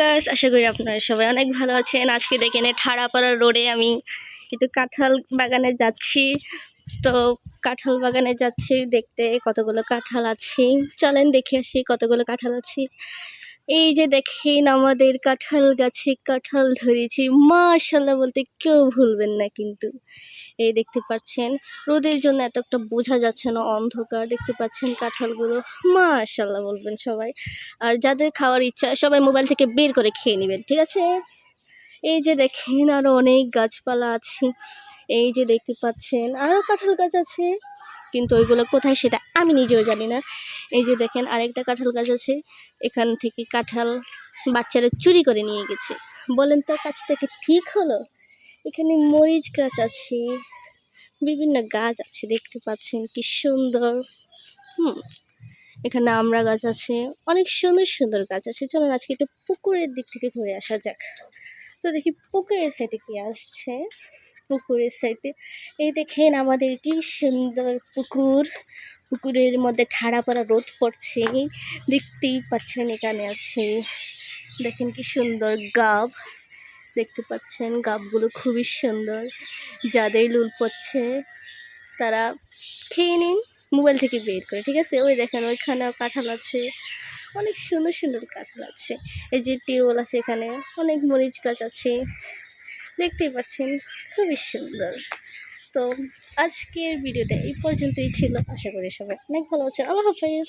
Guys, আশা করি আপনারা সবাই অনেক ভালো আছেন। আজকে দেখেন ঠাড়াপাড়া রোডে আমি একটু কাঁঠাল বাগানে যাচ্ছি। তো কাঁঠাল বাগানে যাচ্ছি দেখতে কতগুলো কাঁঠাল আছে। চলেন দেখে আসি কতগুলো কাঁঠাল আছে। এই যে দেখেন আমাদের কাঁঠাল গাছে কাঁঠাল ধরেছি, মাশাআল্লাহ বলতে কেউ ভুলবেন না কিন্তু। এই দেখতে পাচ্ছেন রোদের জন্য এতটা বোঝা যাচ্ছে না, অন্ধকার। দেখতে পাচ্ছেন কাঁঠালগুলো, মাশাআল্লাহ বলবেন সবাই। আর যাদের খাওয়ার ইচ্ছা সবাই মোবাইল থেকে বের করে খেয়ে নেবেন, ঠিক আছে। এই যে দেখেন আরো অনেক গাছপালা আছে। এই যে দেখতে পাচ্ছেন আরো কাঁঠাল গাছ আছে, কিন্তু ওইগুলো কোথায় সেটা আমি নিজেও জানি না। এই যে দেখেন আরেকটা কাঁঠাল গাছ আছে, এখান থেকে কাঁঠাল বাচ্চারা চুরি করে নিয়ে গেছে। বলেন তো কাজটা কি ঠিক হলো? এখানে মরিচ গাছ আছে, বিভিন্ন গাছ আছে, দেখতে পাচ্ছেন কি সুন্দর। এখানে আমড়া গাছ আছে, অনেক সুন্দর সুন্দর গাছ আছে। চলুন আজকে একটু পুকুরের দিক থেকে ঘুরে আসা যাক। তো দেখি পুকুরের সাইডে কি আসছে। পুকুরের সাইডে এই দেখেন আমাদের কি সুন্দর পুকুর। পুকুরের মধ্যে ঠাড়াপাড়া রোদ পড়ছে, দেখতেই পাচ্ছেন। এখানে আছে দেখেন কি সুন্দর গাব, দেখতে পাচ্ছেন গাবগুলো খুবই সুন্দর। যাদের লুল পড়ছে তারা খেয়ে নিন মোবাইল থেকে বের করে, ঠিক আছে। ওই দেখেন ওইখানেও কাঁঠাল আছে, অনেক সুন্দর সুন্দর কাঁঠাল আছে। এই যে টিউবওয়েল আছে, এখানে অনেক মরিচ গাছ আছে, দেখতেই পাচ্ছেন খুবই সুন্দর। তো আজকের ভিডিওটা এই পর্যন্তই ছিল। আশা করি সবাই অনেক ভালো আছেন। আল্লাহ হাফেজ।